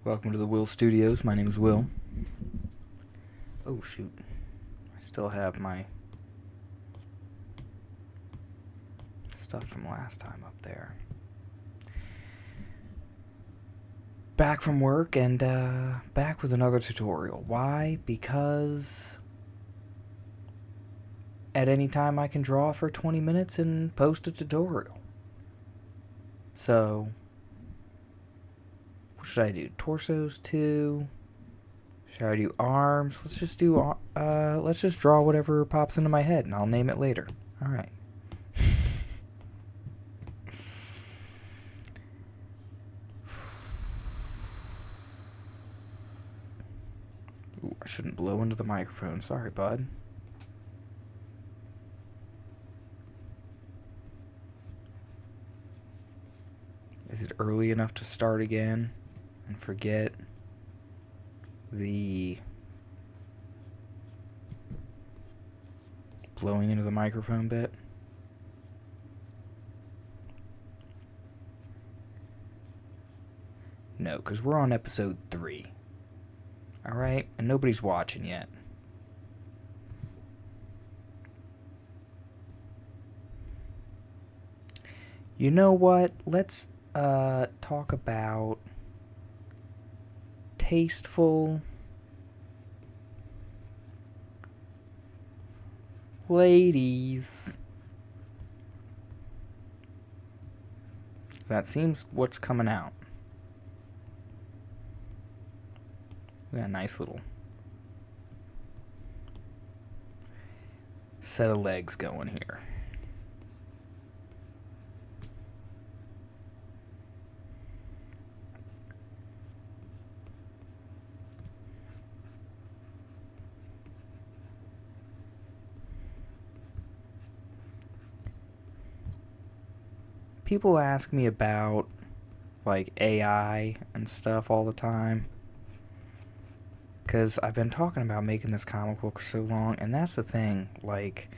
Welcome to the Will Studios. My name is Will. Oh, shoot. I still have my stuff from last time up there. Back from work and back with another tutorial. Why? Because at any time I can draw for 20 minutes and post a tutorial. So, what should I do? Torsos 2. Should I do arms? Let's just draw whatever pops into my head and I'll name it later. Alright. Ooh, I shouldn't blow into the microphone. Sorry, bud. Is it early enough to start again and forget the blowing into the microphone bit? No, because we're on episode 3. Alright? And nobody's watching yet. You know what? Let's talk about tasteful ladies. That seems what's coming out. We got a nice little set of legs going here. People ask me about like AI and stuff all the time, because I've been talking about making this comic book for so long, and that's the thing, like,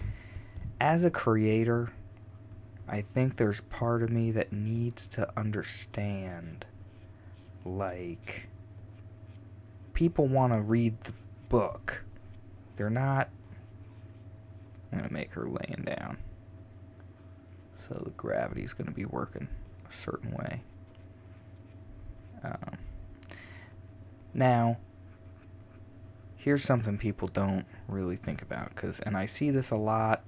as a creator, I think there's part of me that needs to understand, like, people want to read the book. They're not... I'm going to make her laying down, so the gravity's going to be working a certain way. Now, here's something people don't really think about, and I see this a lot.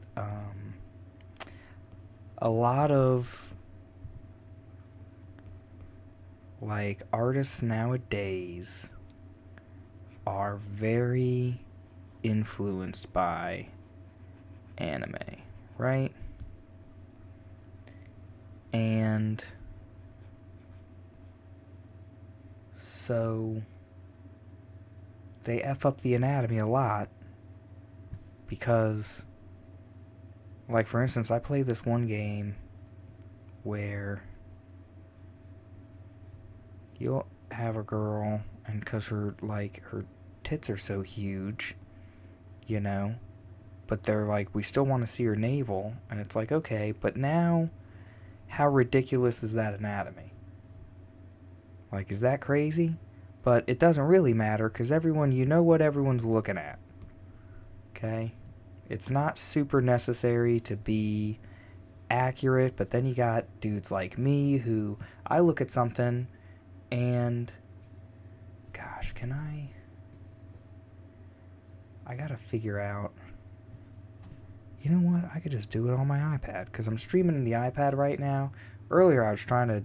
A lot of like artists nowadays are very influenced by anime, right? And so they F up the anatomy a lot because, like, for instance, I played this one game where you'll have a girl, and because her tits are so huge, you know, but they're like, we still want to see her navel, and it's like, okay, but now, how ridiculous is that anatomy? Like, is that crazy? But it doesn't really matter, because you know what everyone's looking at. Okay? It's not super necessary to be accurate, but then you got dudes like me who, I look at something, and, gosh, I gotta figure out, you know what, I could just do it on my iPad, because I'm streaming in the iPad right now. Earlier I was trying to,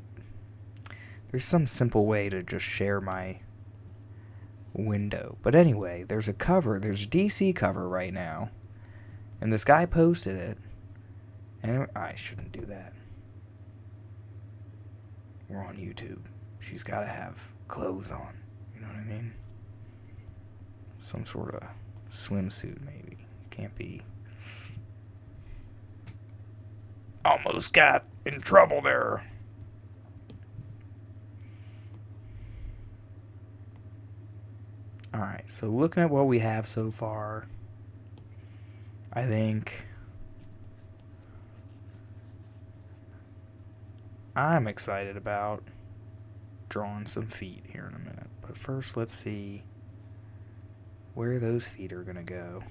there's some simple way to just share my window. But anyway, there's a DC cover right now, and this guy posted it, and I shouldn't do that. We're on YouTube. She's gotta have clothes on, you know what I mean? Some sort of swimsuit, maybe. Can't be. Almost got in trouble there. Alright, so looking at what we have so far, I think I'm excited about drawing some feet here in a minute. But first, let's see where those feet are going to go.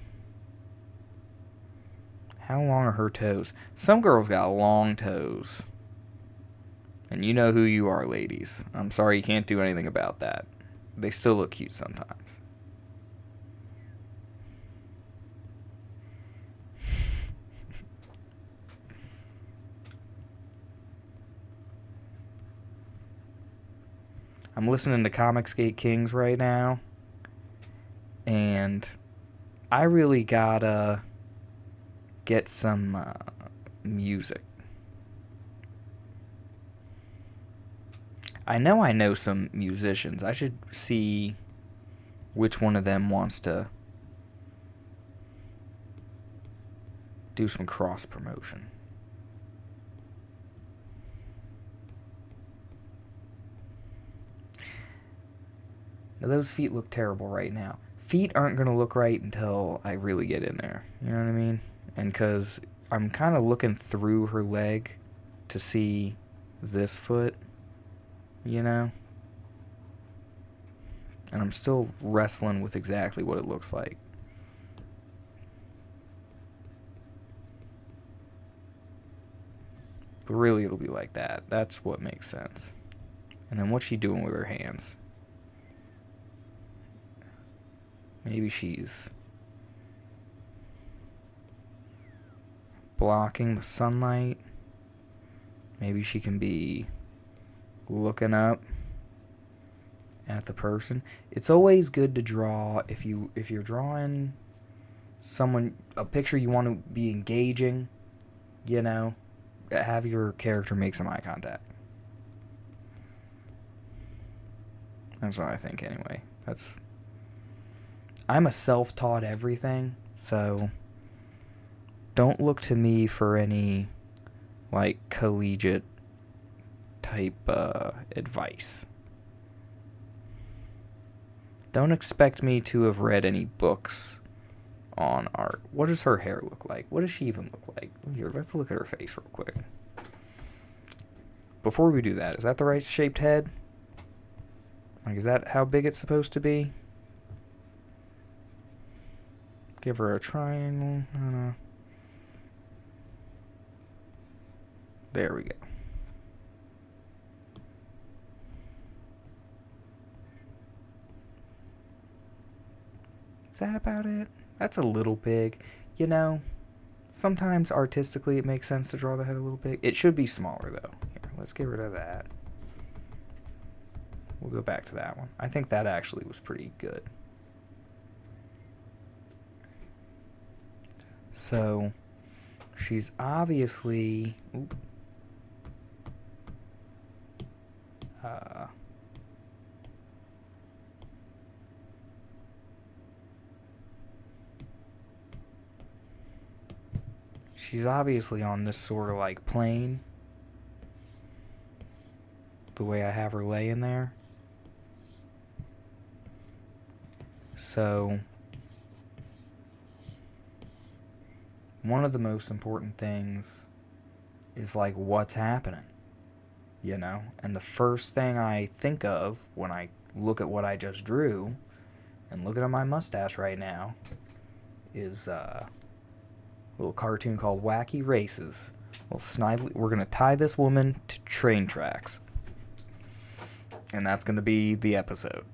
How long are her toes? Some girls got long toes. And you know who you are, ladies. I'm sorry you can't do anything about that. They still look cute sometimes. I'm listening to Comicsgate Kings right now. And I really gotta get some music. I know some musicians. I should see which one of them wants to do some cross promotion. Now those feet look terrible right now. Feet aren't going to look right until I really get in there. You know what I mean? And because I'm kind of looking through her leg to see this foot, you know? And I'm still wrestling with exactly what it looks like. But really, it'll be like that. That's what makes sense. And then what's she doing with her hands? Maybe she's blocking the sunlight. Maybe she can be looking up at the person. It's always good to draw if you're drawing someone, a picture you want to be engaging, you know, have your character make some eye contact. That's what I think anyway. I'm a self-taught everything, so don't look to me for any like collegiate type advice. Don't expect me to have read any books on art. What does her hair look like? What does she even look like? Here, let's look at her face real quick. Before we do that, is that the right shaped head? Like, is that how big it's supposed to be? Give her a triangle. I don't know. There we go. Is that about it? That's a little big. You know, sometimes artistically it makes sense to draw the head a little big. It should be smaller though. Here, let's get rid of that. We'll go back to that one. I think that actually was pretty good. So, she's obviously... she's obviously on this sort of like plane. The way I have her laying there. So... one of the most important things is like what's happening, you know? And the first thing I think of when I look at what I just drew and looking at my mustache right now is a little cartoon called Wacky Races. We're going to tie this woman to train tracks. And that's going to be the episode.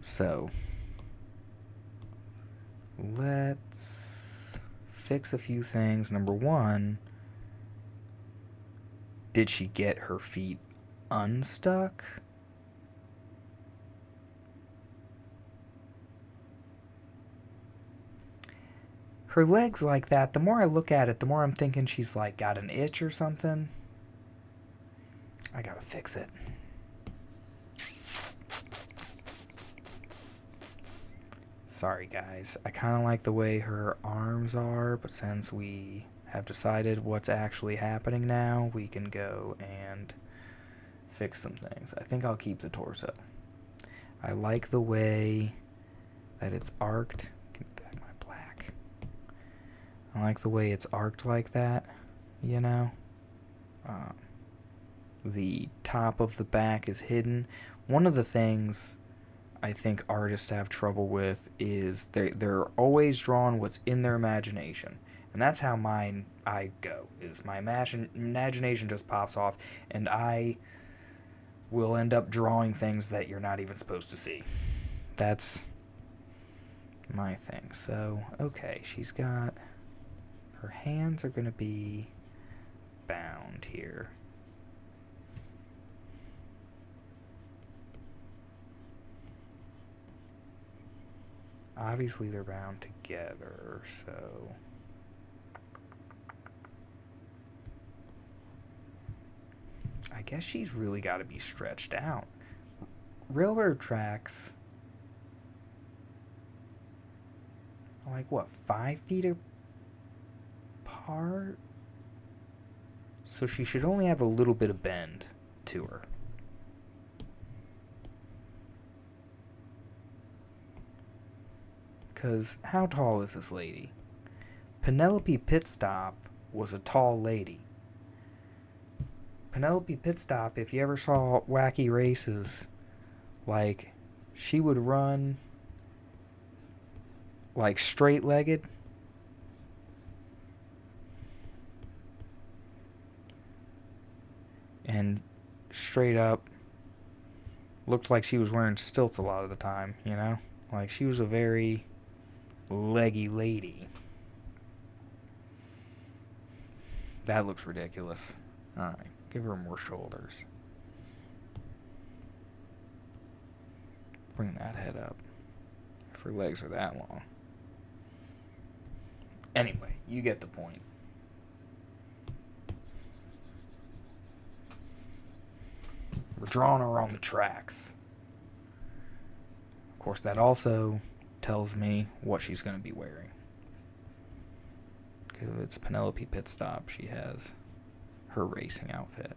So... let's fix a few things. Number one, did she get her feet unstuck? Her legs like that, the more I look at it, the more I'm thinking she's like got an itch or something. I gotta fix it. Sorry guys, I kind of like the way her arms are, but since we have decided what's actually happening now, we can go and fix some things. I think I'll keep the torso. I like the way that it's arced. Give me back my black. I like the way it's arced like that, you know? the top of the back is hidden. One of the things I think artists have trouble with is they're always drawing what's in their imagination. And that's how I go, is my imagination just pops off, and I will end up drawing things that you're not even supposed to see. That's my thing. So, okay, she's got... her hands are going to be bound here. Obviously they're bound together, so... I guess she's really got to be stretched out. Railroad tracks... are like, what, 5 feet apart? So she should only have a little bit of bend to her. Because how tall is this lady? Penelope Pitstop was a tall lady. Penelope Pitstop, if you ever saw Wacky Races, like, she would run, like, straight-legged. And straight up looked like she was wearing stilts a lot of the time, you know? Like, she was a very leggy lady. That looks ridiculous. Alright, give her more shoulders. Bring that head up. If her legs are that long. Anyway, you get the point. We're drawing her on the tracks. Of course, that also tells me what she's going to be wearing. Because if it's Penelope Pitstop, she has her racing outfit.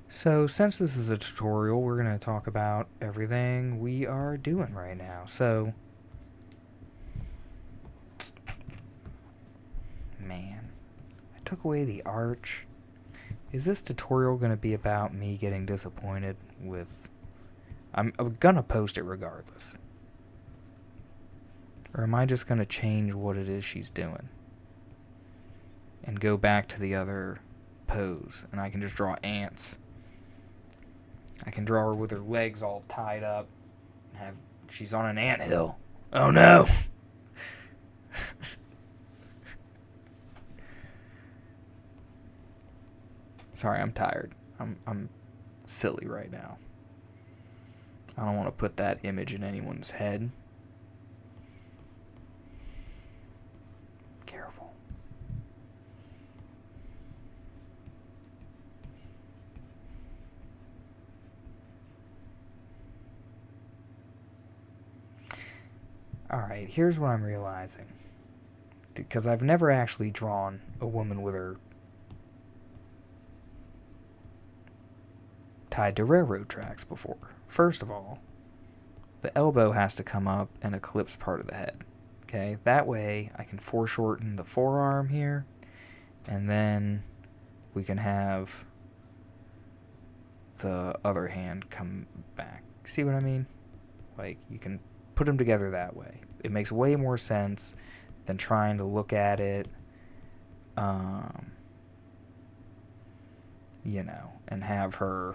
So, since this is a tutorial, we're going to talk about everything we are doing right now. So, man, I took away the arch. Is this tutorial going to be about me getting disappointed with... I'm going to post it regardless. Or am I just going to change what it is she's doing? And go back to the other pose, and I can just draw ants. I can draw her with her legs all tied up. And she's on an anthill. Oh no! Sorry, I'm tired. I'm silly right now. I don't want to put that image in anyone's head. Careful. Alright, here's what I'm realizing. Because I've never actually drawn a woman with her tied to railroad tracks before. First of all, the elbow has to come up and eclipse part of the head. Okay, that way I can foreshorten the forearm here, and then we can have the other hand come back. See what I mean? Like, you can put them together that way. It makes way more sense than trying to look at it, you know, and have her,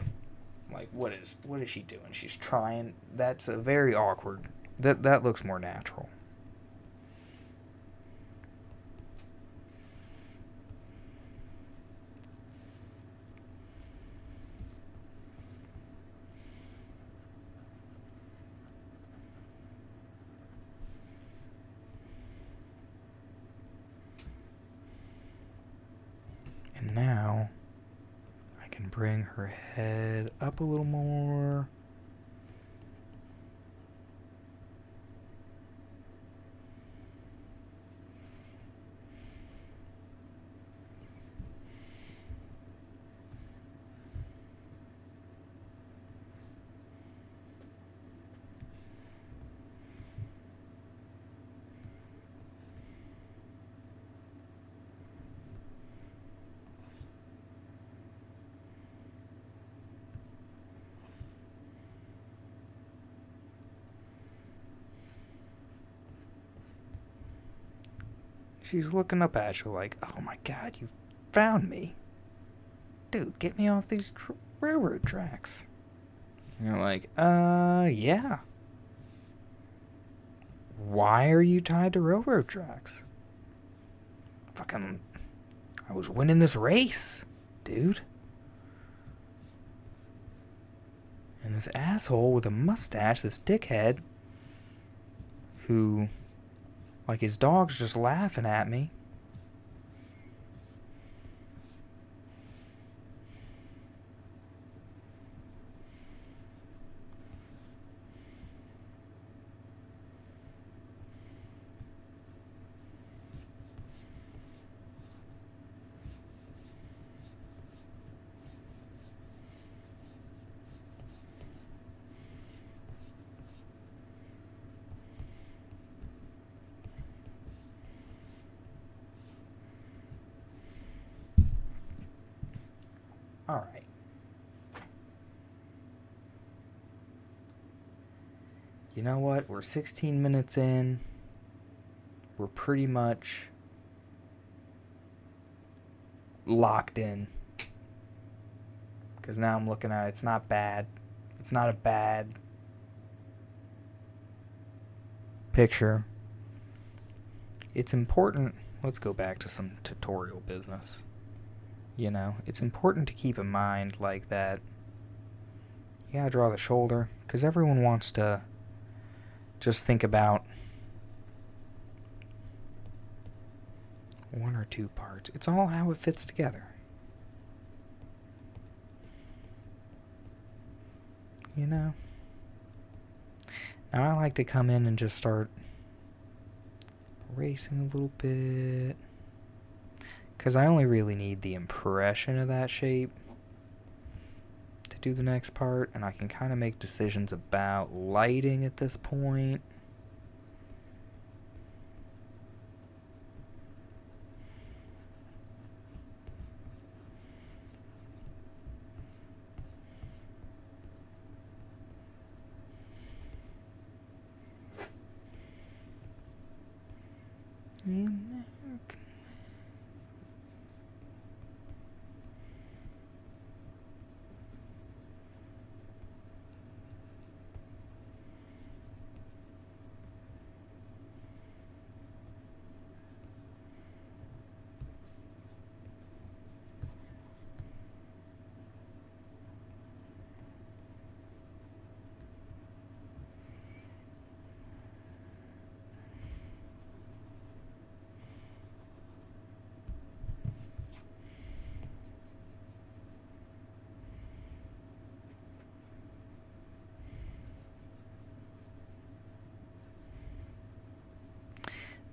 like, what is she doing? She's trying. That's a very awkward. That looks more natural. And now I can bring her head up a little more. She's looking up at you like, oh my god, you found me. Dude, get me off these railroad tracks. And you're like, yeah. Why are you tied to railroad tracks? Fucking, I was winning this race, dude. And this asshole with a mustache, this dickhead, who, like, his dog's just laughing at me. Alright. You know what? We're 16 minutes in. We're pretty much locked in. Because now I'm looking at it. It's not bad. It's not a bad picture. It's important. Let's go back to some tutorial business. You know, it's important to keep in mind, like, that you gotta draw the shoulder, because everyone wants to just think about one or two parts. It's all how it fits together. You know? Now I like to come in and just start racing a little bit, because I only really need the impression of that shape to do the next part, and I can kind of make decisions about lighting at this point.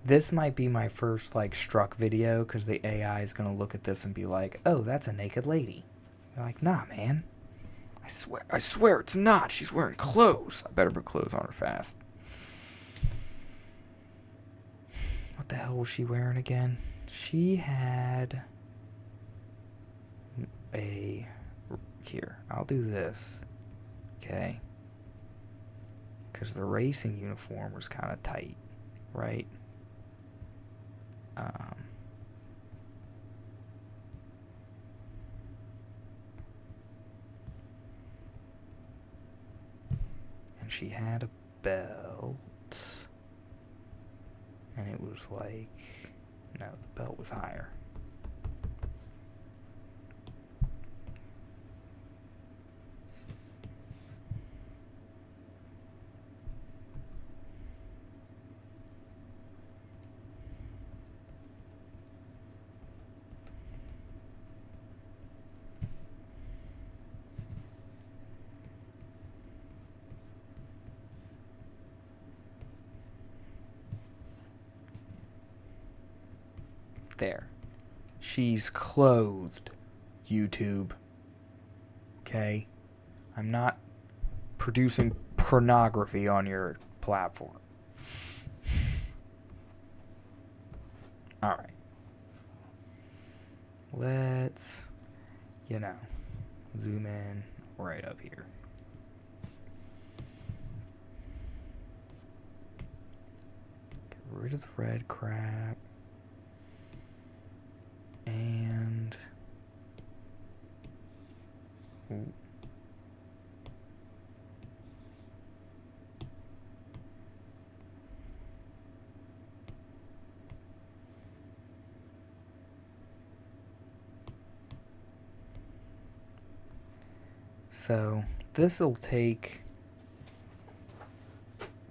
This might be my first, like, struck video, because the AI is going to look at this and be like, oh, that's a naked lady. You're like, nah, man. I swear it's not. She's wearing clothes. I better put clothes on her fast. What the hell was she wearing again? She had a... Here, I'll do this. Okay? Because the racing uniform was kind of tight, right? And she had a belt, and it was like, no, the belt was higher. There. She's clothed, YouTube. Okay? I'm not producing pornography on your platform. Alright. Let's, zoom in right up here. Get rid of the red crap. So this will take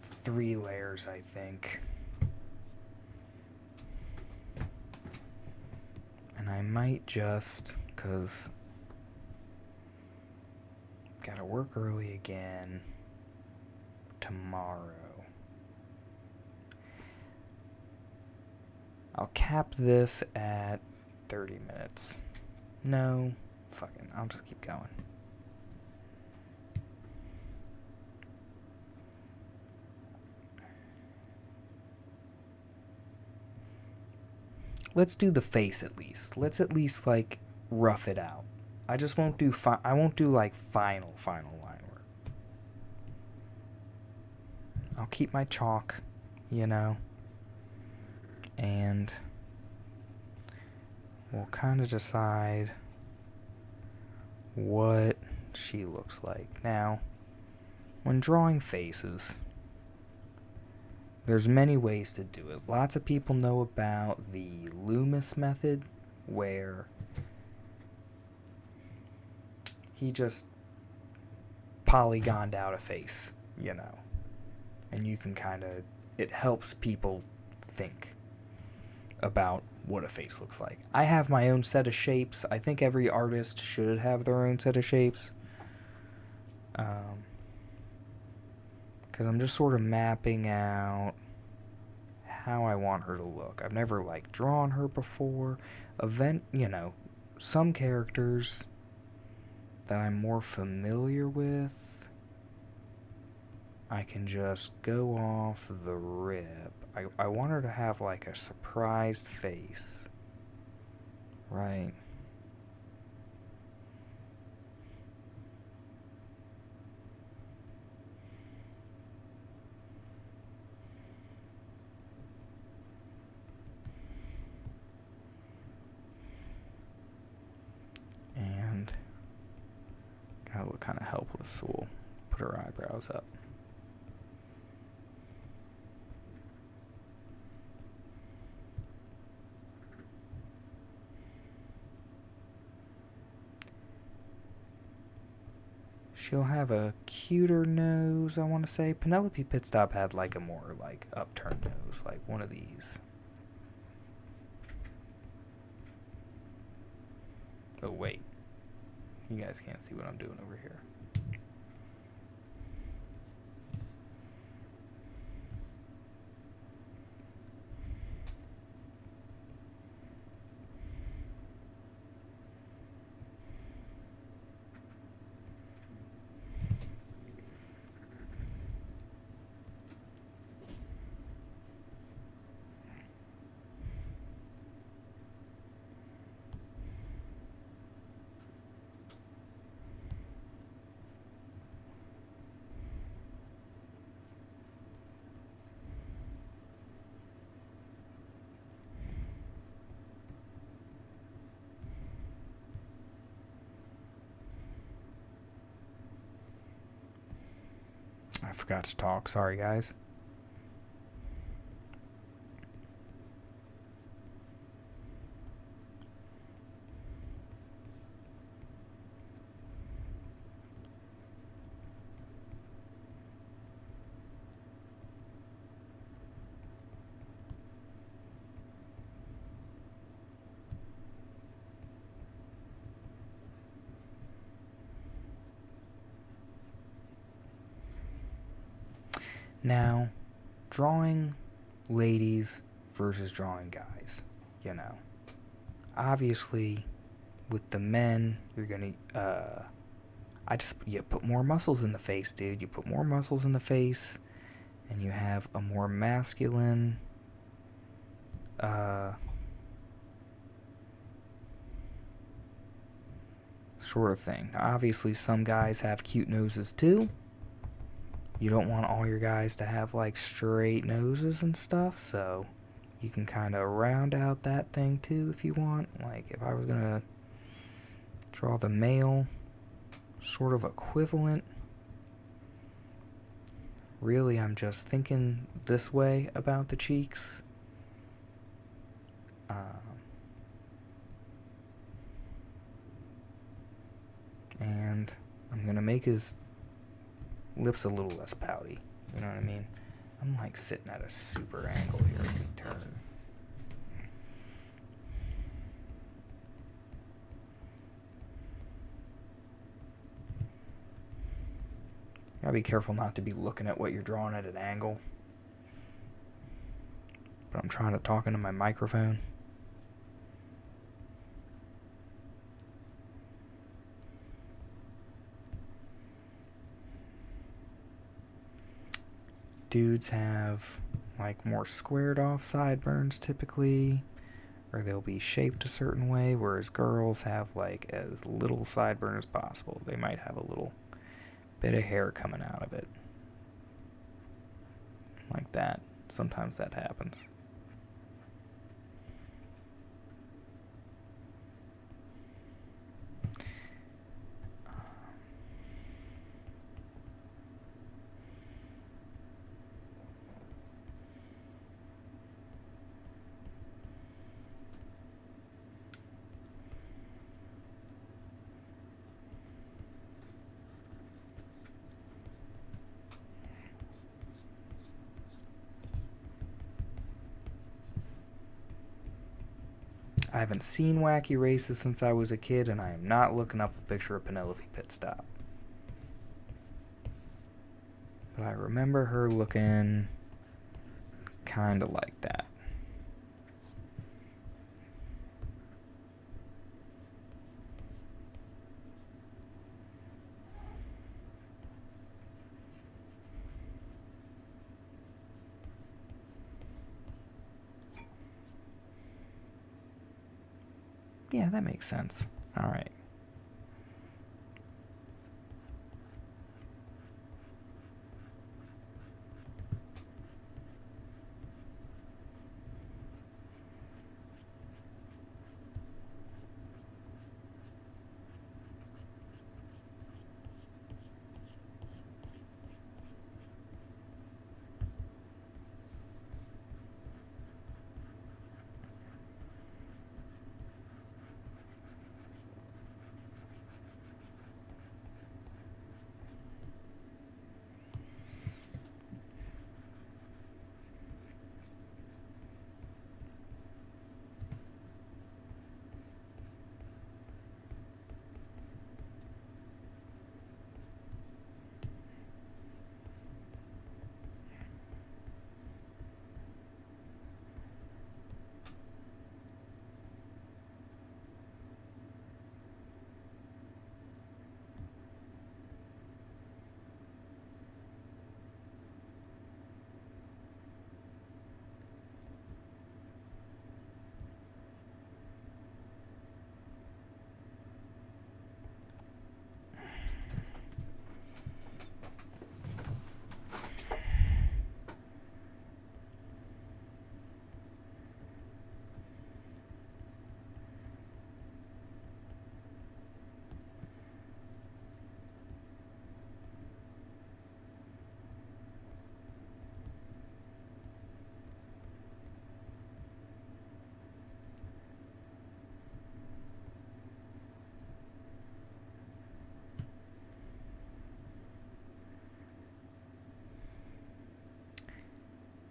3 layers, I think. And I might just, because gotta work early again tomorrow. I'll cap this at 30 minutes. No, fucking, I'll just keep going. Let's do the face at least. Let's at least, like, rough it out. I just won't do I won't do, like, final line work. I'll keep my chalk, you know, and we'll kind of decide what she looks like. Now, when drawing faces, there's many ways to do it. Lots of people know about the Loomis method, where he just polygoned out a face, you know. And you can kind of, it helps people think about what a face looks like. I have my own set of shapes. I think every artist should have their own set of shapes. Because I'm just sort of mapping out how I want her to look. I've never, like, drawn her before. You know, some characters that I'm more familiar with, I can just go off the rip. I want her to have, like, a surprised face. Right. And gotta look kind of helpless, so we'll put her eyebrows up. She'll have a cuter nose, I want to say. Penelope Pitstop had, like, a more, like, upturned nose, like one of these. Oh, wait. You guys can't see what I'm doing over here. I forgot to talk. Sorry, guys. Now, drawing ladies versus drawing guys, you know. Obviously, with the men, you're gonna, you put more muscles in the face, dude. You put more muscles in the face, and you have a more masculine, sort of thing. Now, obviously, some guys have cute noses too. You don't want all your guys to have, like, straight noses and stuff, so you can kind of round out that thing too if you want. Like, if I was gonna draw the male sort of equivalent, really I'm just thinking this way about the cheeks. And I'm gonna make his lips a little less pouty. You know what I mean? I'm like sitting at a super angle here. Let me turn. Gotta be careful not to be looking at what you're drawing at an angle. But I'm trying to talk into my microphone. Dudes have like more squared off sideburns typically, or they'll be shaped a certain way, whereas girls have like as little sideburn as possible. They might have a little bit of hair coming out of it. Like that. Sometimes that happens. I haven't seen Wacky Races since I was a kid, and I am not looking up a picture of Penelope Pitstop. But I remember her looking kind of like that. Yeah, that makes sense. All right.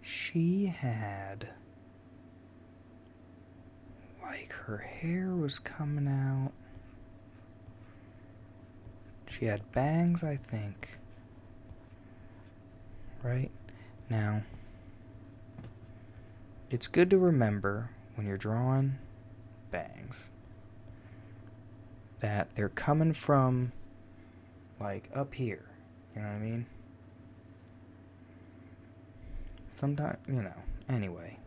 She had, like, her hair was coming out. She had bangs, I think. Right? Now, it's good to remember when you're drawing bangs that they're coming from, like, up here. You know what I mean? Sometimes, you know, anyway.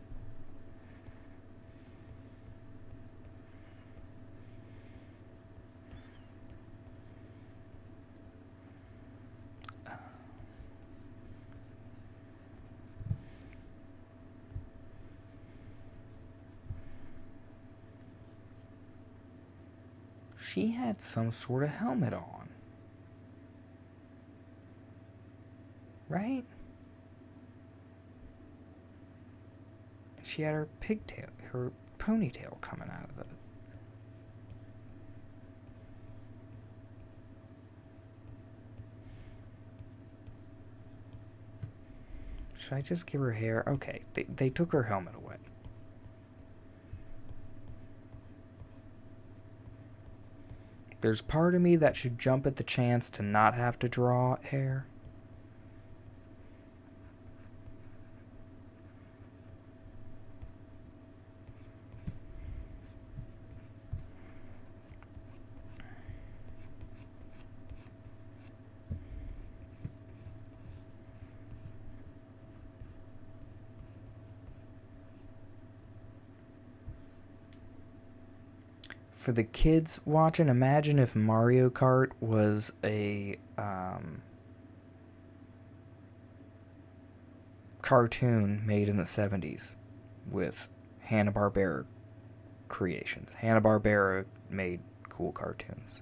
She had some sort of helmet on. Right? She had her pigtail, her ponytail coming out of it. Should I just give her hair? Okay, they took her helmet away. There's part of me that should jump at the chance to not have to draw hair. For the kids watching, imagine if Mario Kart was a cartoon made in the 70s with Hanna-Barbera creations. Hanna-Barbera made cool cartoons.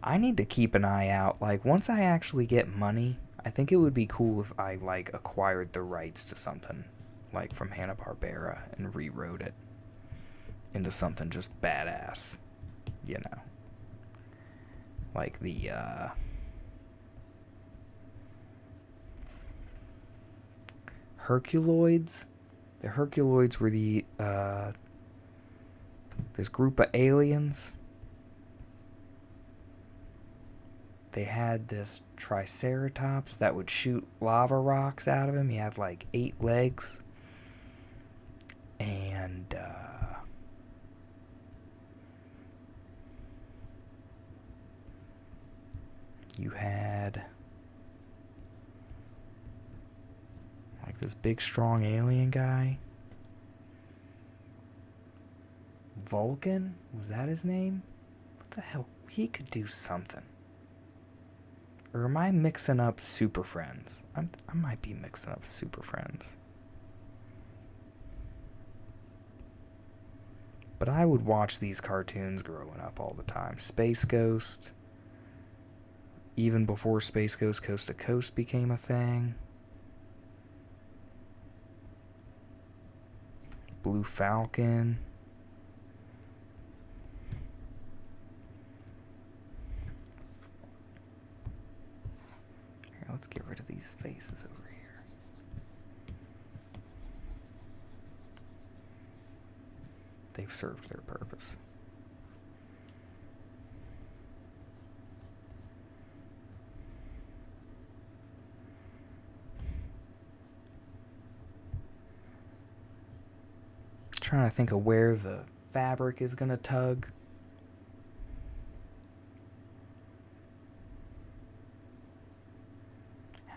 I need to keep an eye out. Like, once I actually get money, I think it would be cool if I, like, acquired the rights to something, like, from Hanna-Barbera and rewrote it into something just badass, you know. Like the, Herculoids. The Herculoids were the, this group of aliens. They had this Triceratops that would shoot lava rocks out of him. He had like 8 legs. And, you had like this big strong alien guy. Vulcan? Was that his name? What the hell? He could do something. Or am I mixing up Super Friends? I might be mixing up Super Friends. But I would watch these cartoons growing up all the time. Space Ghost. Even before Space Ghost Coast to Coast became a thing. Blue Falcon. Here, let's get rid of these faces over here. They've served their purpose. Trying to think of where the fabric is gonna tug.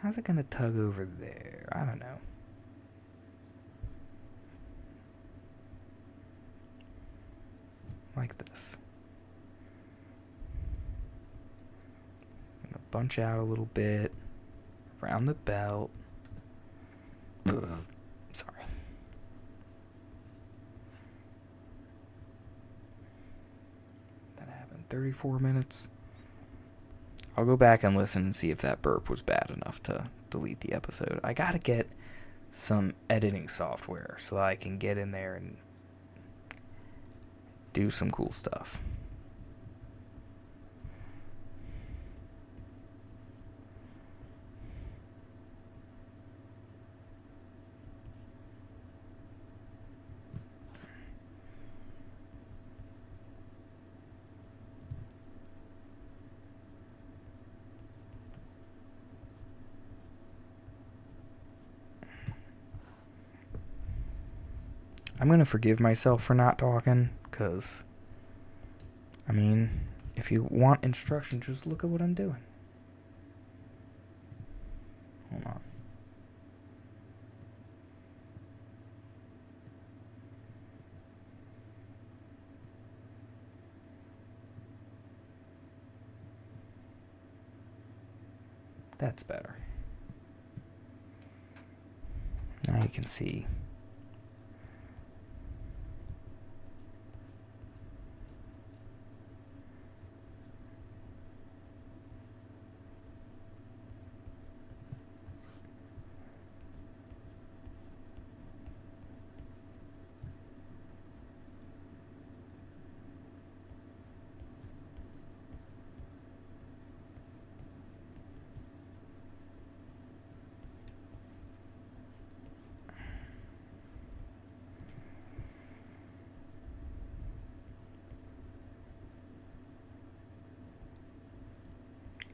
How's it gonna tug over there? I don't know. Like this. I'm gonna bunch out a little bit around the belt. Sorry. That happened 34 minutes. I'll go back and listen and see if that burp was bad enough to delete the episode. I gotta get some editing software so that I can get in there and do some cool stuff. I'm gonna forgive myself for not talking, because, I mean, if you want instruction, just look at what I'm doing. Hold on. That's better. Now you can see.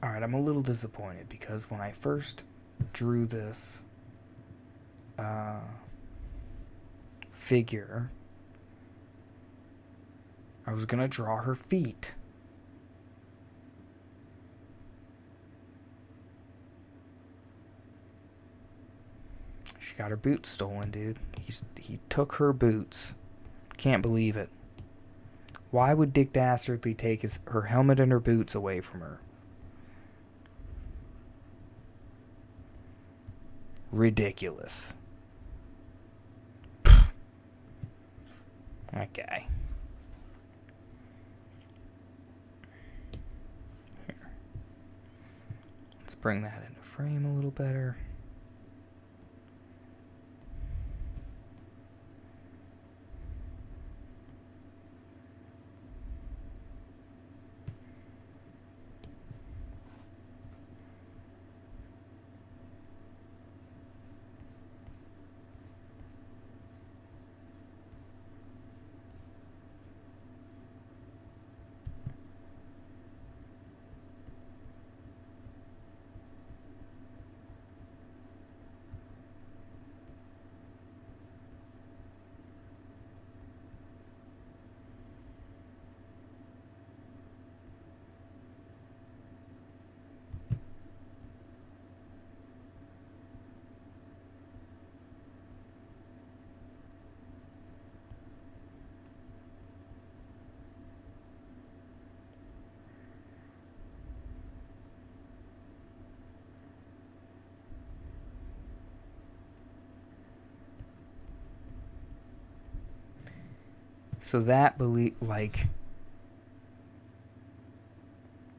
Alright, I'm a little disappointed because when I first drew this figure, I was gonna draw her feet. She got her boots stolen, dude. He took her boots. Can't believe it. Why would Dick Dastardly take her helmet and her boots away from her? Ridiculous. That guy. Here. Let's bring that into frame a little better. So that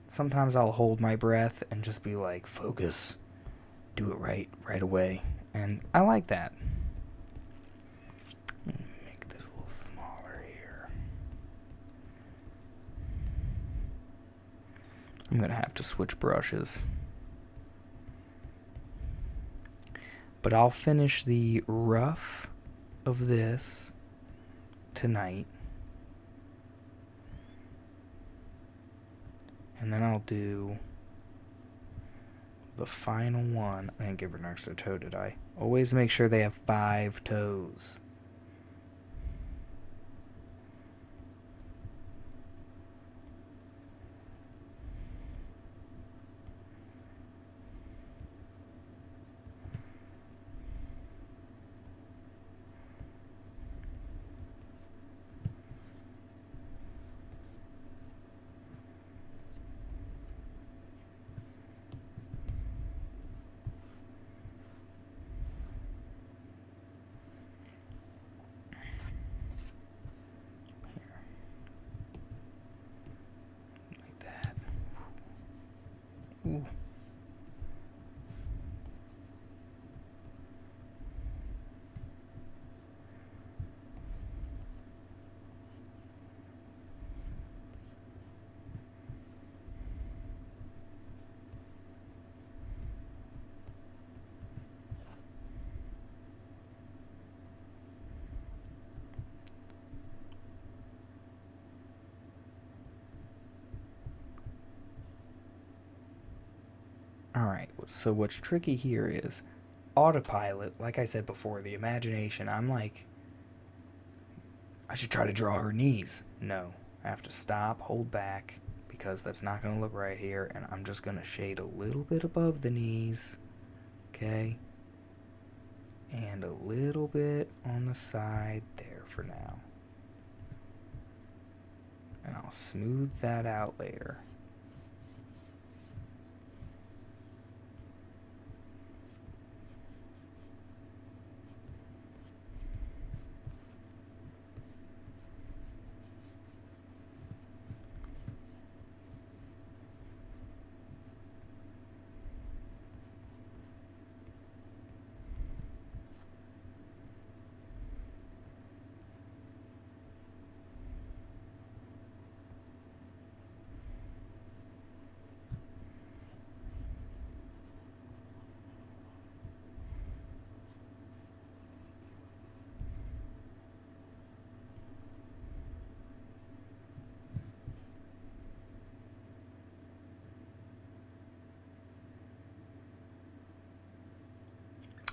sometimes I'll hold my breath and just be like, focus, do it right away. And I like that. Make this a little smaller here. I'm gonna have to switch brushes. But I'll finish the rough of this tonight. And then I'll do the final one. I didn't give her an extra toe, did I? Always make sure they have 5 toes. Ooh. Alright, so what's tricky here is autopilot, like I said before, the imagination. I'm like, I should try to draw her knees. No, I have to stop, hold back, because that's not going to look right here, and I'm just going to shade a little bit above the knees, okay? And a little bit on the side there for now. And I'll smooth that out later.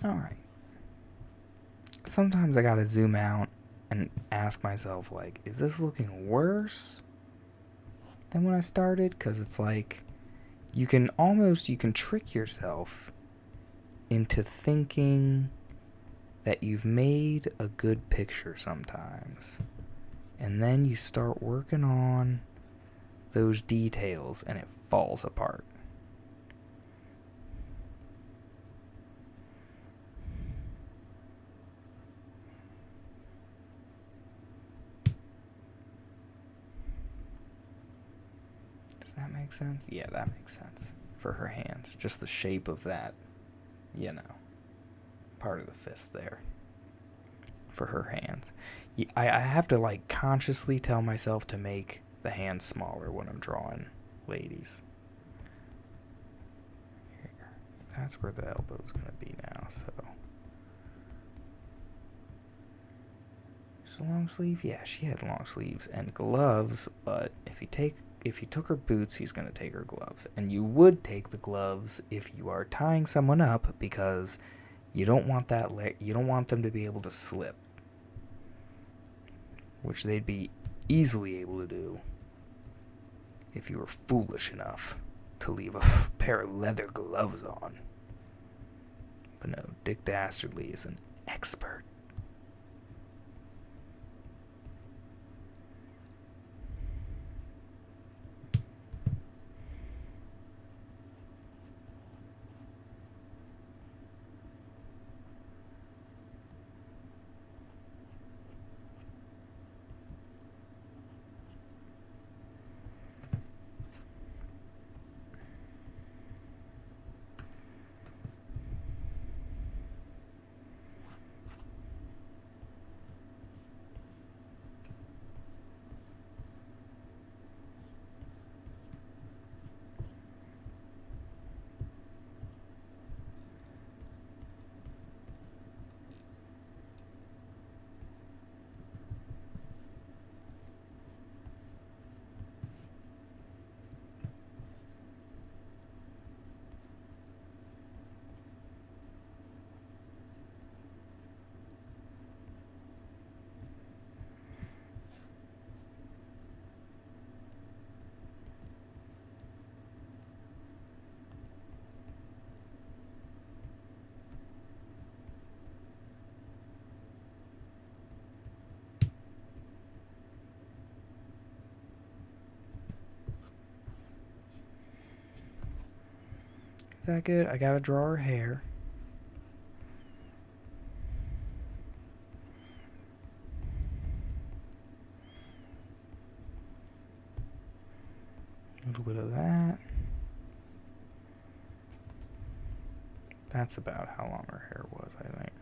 Alright. Sometimes I gotta zoom out and ask myself, like, is this looking worse than when I started? Because it's like, you can trick yourself into thinking that you've made a good picture sometimes. And then you start working on those details and it falls apart. Does that make sense? Yeah, that makes sense. For her hands. Just the shape of that, part of the fist there. For her hands. I have to, like, consciously tell myself to make the hands smaller when I'm drawing ladies. Here. That's where the elbow's going to be now, so. Is it a long sleeve? Yeah, she had long sleeves and gloves, but if he took her boots, he's going to take her gloves. And you would take the gloves if you are tying someone up, because you don't want you don't want them to be able to slip, which they'd be easily able to do if you were foolish enough to leave a pair of leather gloves on. But no, Dick Dastardly is an expert. Is that good? I gotta draw her hair. A little bit of that. That's about how long her hair was, I think.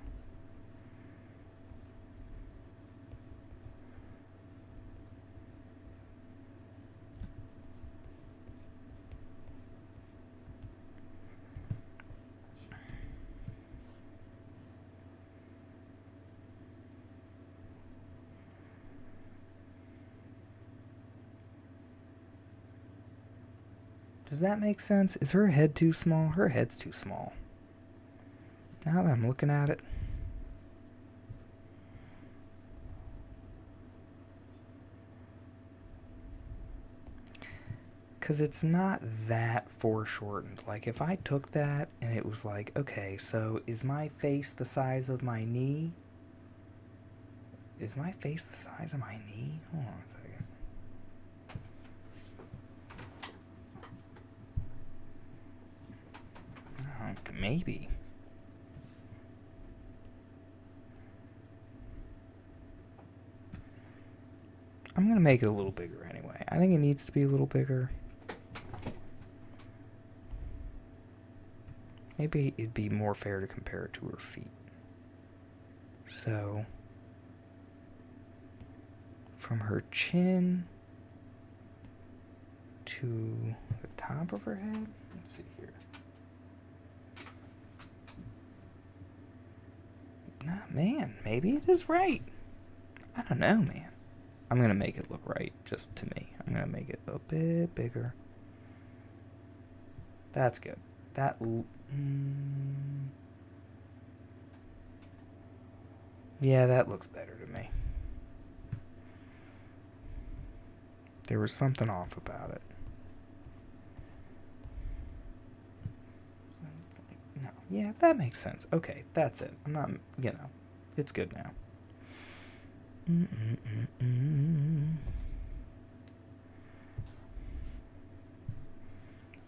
Does that make sense? Is her head too small? Her head's too small. Now that I'm looking at it. Because it's not that foreshortened. Like, if I took that and it was like, okay, so is my face the size of my knee? Is my face the size of my knee? Hold on a second. Maybe. I'm going to make it a little bigger anyway. I think it needs to be a little bigger. Maybe it'd be more fair to compare it to her feet. So, from her chin to the top of her head. Let's see here. Nah, man, maybe it is right. I don't know, man. I'm going to make it look right, just to me. I'm going to make it a bit bigger. That's good. Yeah, that looks better to me. There was something off about it. It's like, no, yeah, that makes sense. Okay, that's it. I'm not, it's good now.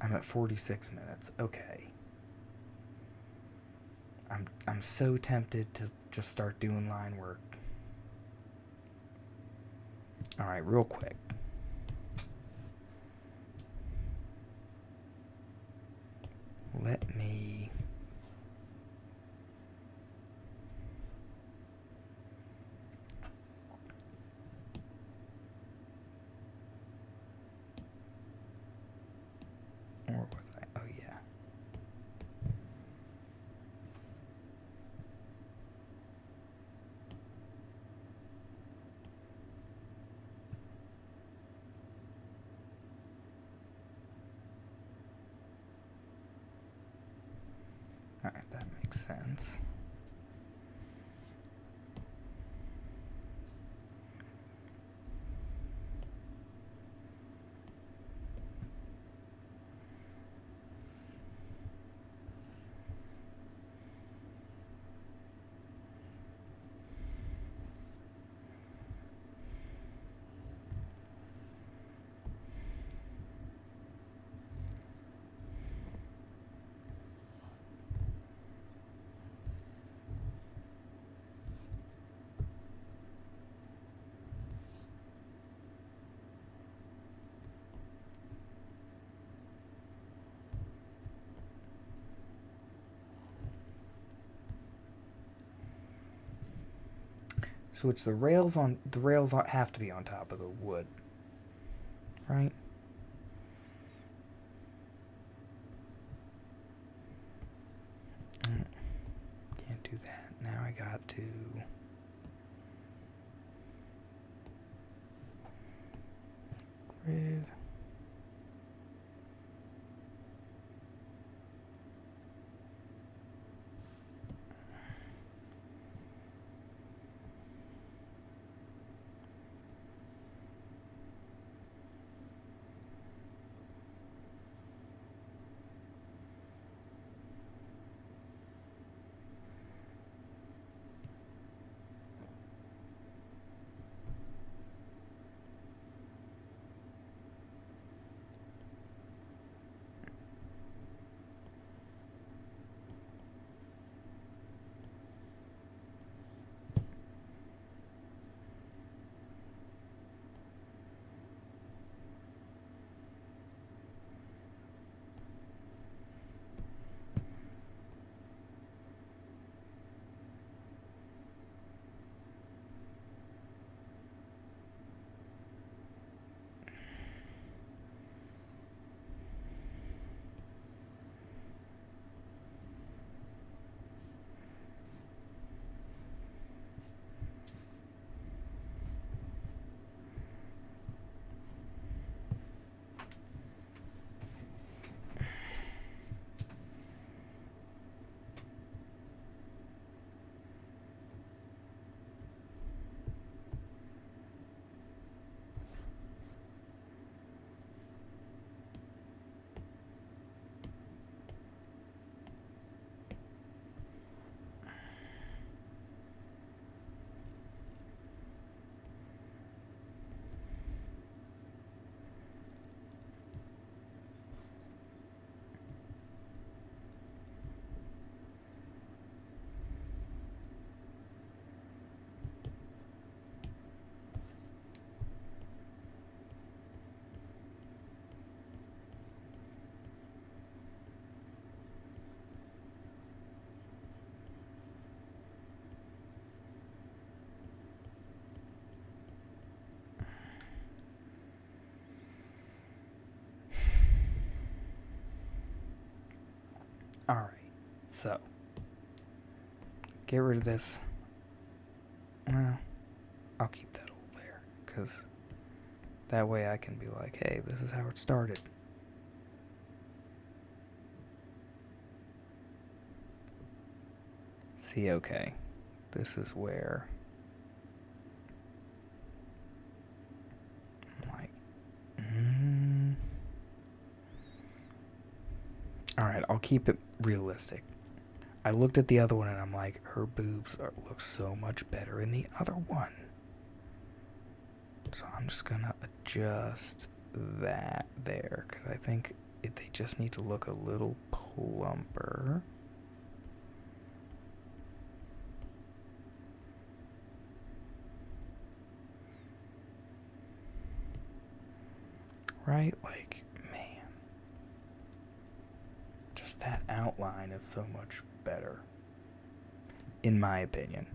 I'm at 46 minutes. Okay. I'm so tempted to just start doing line work. All right, real quick. Let me or was I? Oh yeah. All right, that makes sense. So it's the rails have to be on top of the wood, right? Can't do that. Now I got to grid. All right. So get rid of this. Well, I'll keep that old layer because that way I can be like, hey, this is how it started. See, okay. this is where I'm like, Alright, I'll keep it realistic. I looked at the other one and I'm like, her boobs look so much better in the other one. So I'm just gonna adjust that there, because I think they just need to look a little plumper. Right? Like, man. Just that outline is so much better, in my opinion.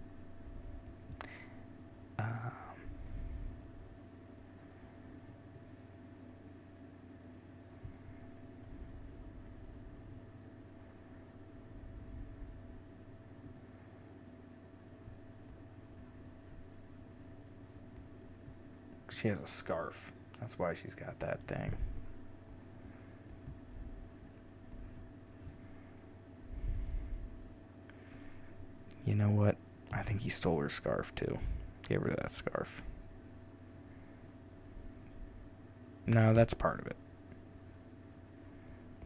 She has a scarf. That's why she's got that thing. You know what? I think he stole her scarf too. Get rid of that scarf. No, that's part of it.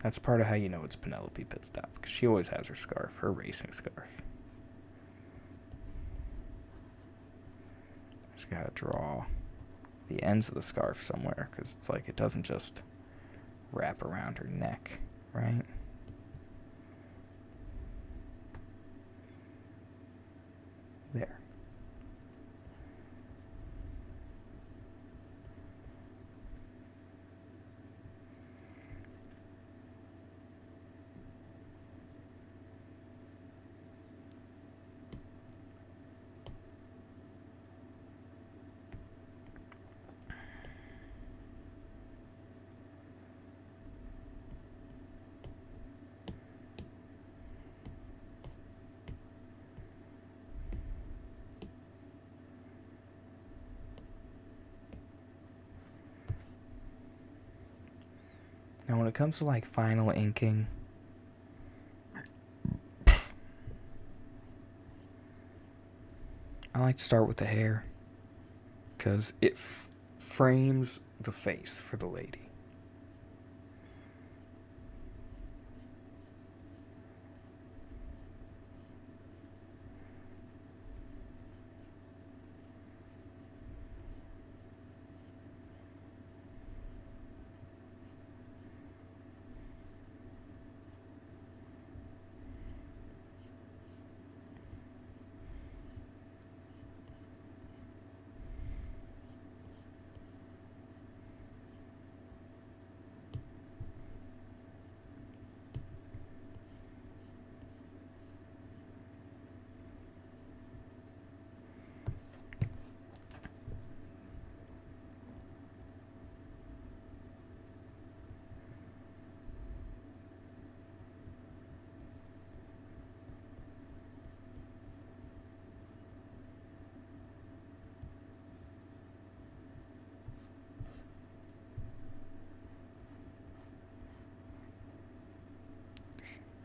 That's part of how you know it's Penelope Pitstop, because she always has her scarf, her racing scarf. Just gotta draw the ends of the scarf somewhere, because it's like it doesn't just wrap around her neck, right? There. Now, when it comes to like final inking, I like to start with the hair, because it frames the face for the lady.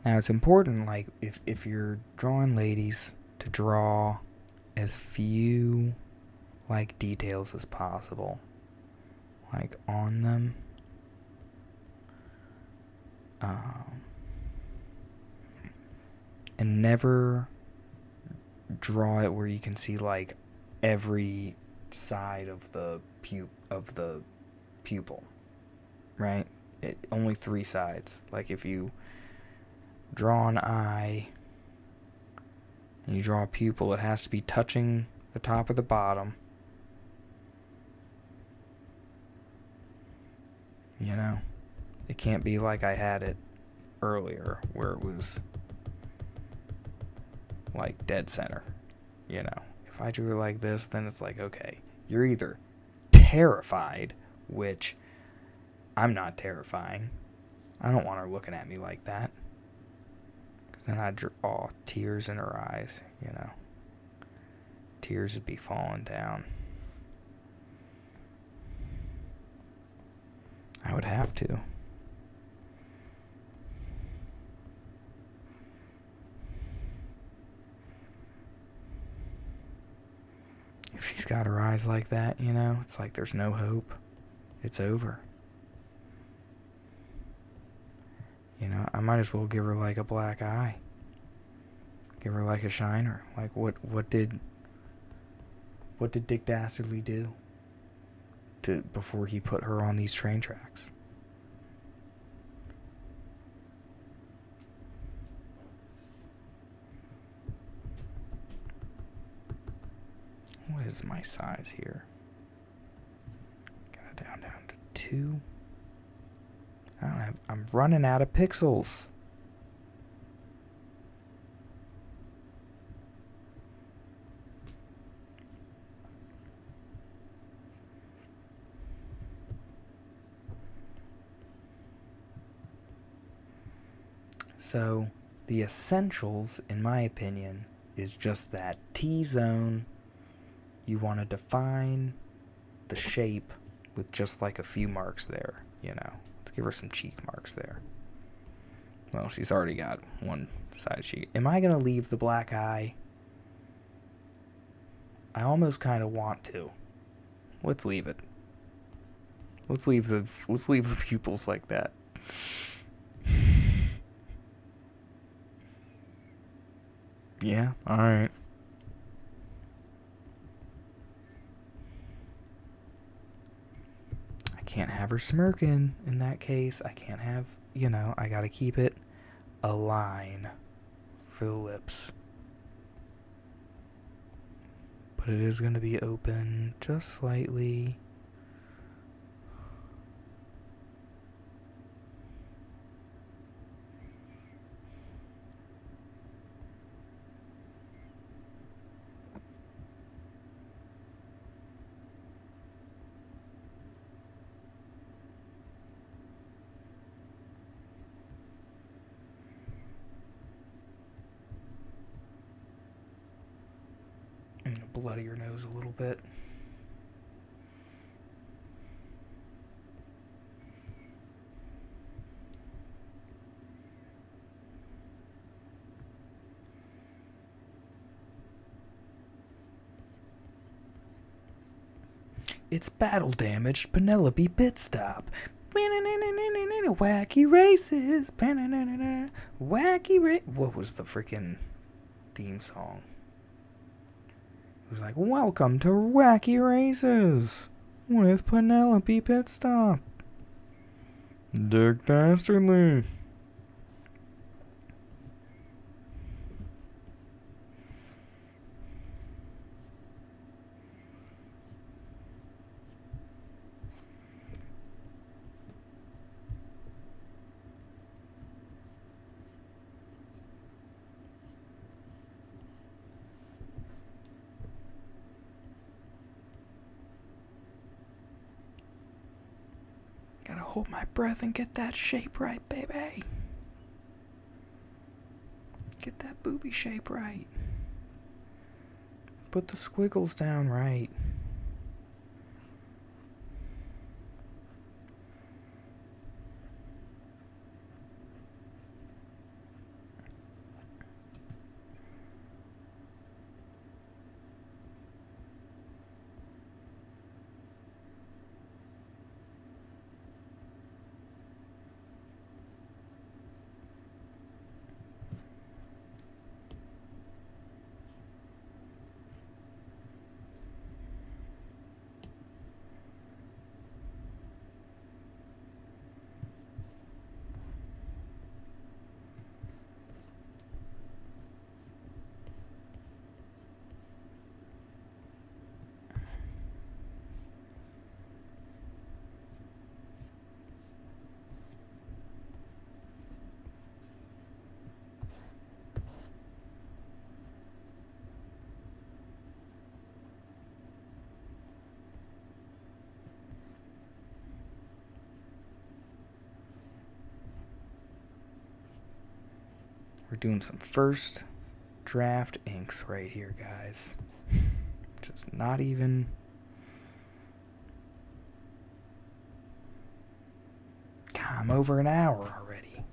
Now, it's important, like, if you're drawing ladies, to draw as few, like, details as possible, like, on them. And never draw it where you can see, like, every side of the pupil, right? Only 3 sides. Like, if you draw an eye and you draw a pupil, it has to be touching the top of the bottom. You know? It can't be like I had it earlier, where it was like dead center. You know? If I drew it like this, then it's like, okay, you're either terrified, which I'm not terrifying. I don't want her looking at me like that. Because then I'd draw tears in her eyes, you know. Tears would be falling down. I would have to. her eyes like that, you know? It's like there's no hope. It's over. You know, I might as well give her like a black eye. Give her like a shiner. Like what did Dick Dastardly do before he put her on these train tracks? What is my size here? Got it down to 2. I'm running out of pixels. So, the essentials, in my opinion, is just that T-zone. You want to define the shape with just like a few marks there, you know. Let's give her some cheek marks there. Well, she's already got one side cheek. Am I going to leave the black eye? I almost kind of want to. Let's leave it. Let's leave the pupils like that. Yeah, alright. I can't have her smirking in that case. I can't have, you know, I gotta keep it a line for the lips. But it is gonna be open just slightly. Bloody your nose a little bit. It's battle-damaged Penelope Pitstop. Wacky Races. Wacky Races. What was the freaking theme song? It was like, welcome to Wacky Races with Penelope Pitstop. Dick Dastardly. Gotta hold my breath and get that shape right, baby. Get that booby shape right. Put the squiggles down right. We're doing some first draft inks right here, guys. Just not even... God, I'm over an hour already.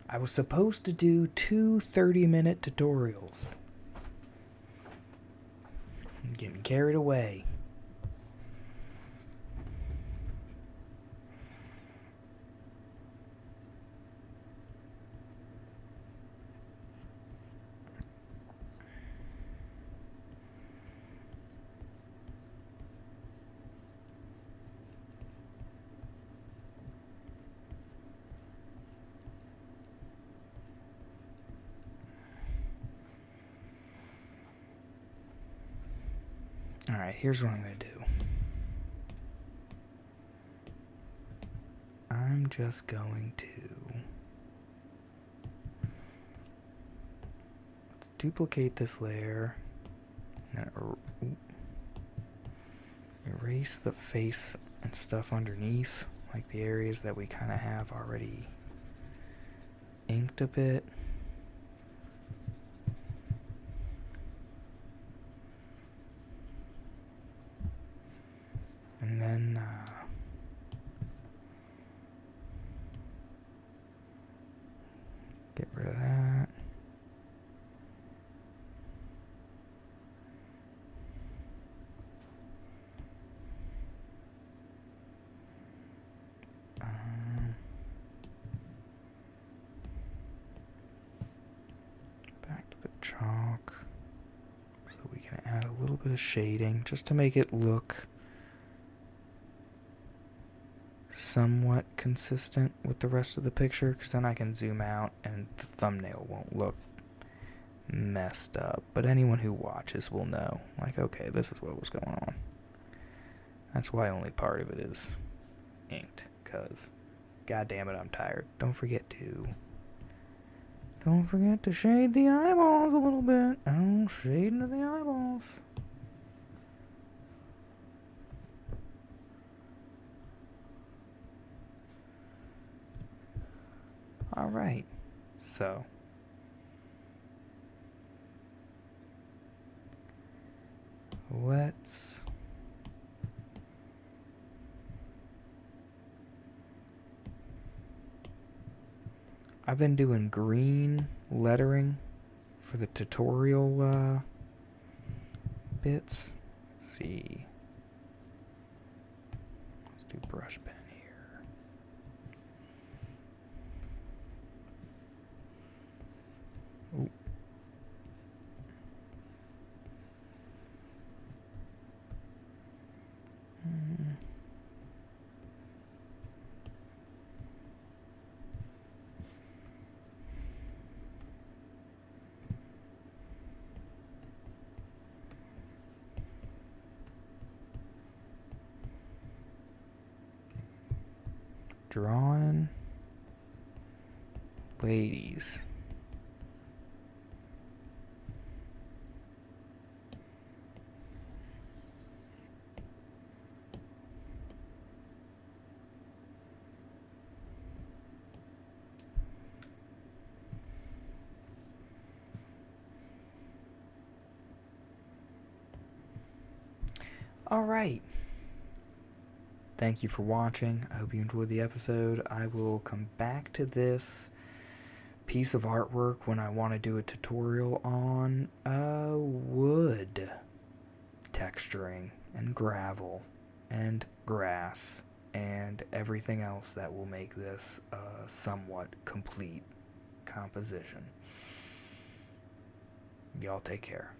I was supposed to do 2 30-minute tutorials. Getting carried away. Alright, here's what I'm going to do. I'm just going to... Let's duplicate this layer. Erase the face and stuff underneath, like the areas that we kind of have already inked a bit. And then get rid of that. Back to the chalk so we can add a little bit of shading just to make it look somewhat consistent with the rest of the picture, because then I can zoom out and the thumbnail won't look messed up. But anyone who watches will know, like, okay, this is what was going on. That's why only part of it is inked, because god damn it, I'm tired. Don't forget to shade the eyeballs a little bit. Oh, shade into the eyeballs. Alright, so let's I've been doing green lettering for the tutorial bits. Let's see. Let's do brush pen here. Ooh. Drawing ladies. Alright. Thank you for watching. I hope you enjoyed the episode. I will come back to this piece of artwork when I want to do a tutorial on wood texturing and gravel and grass and everything else that will make this a somewhat complete composition. Y'all take care.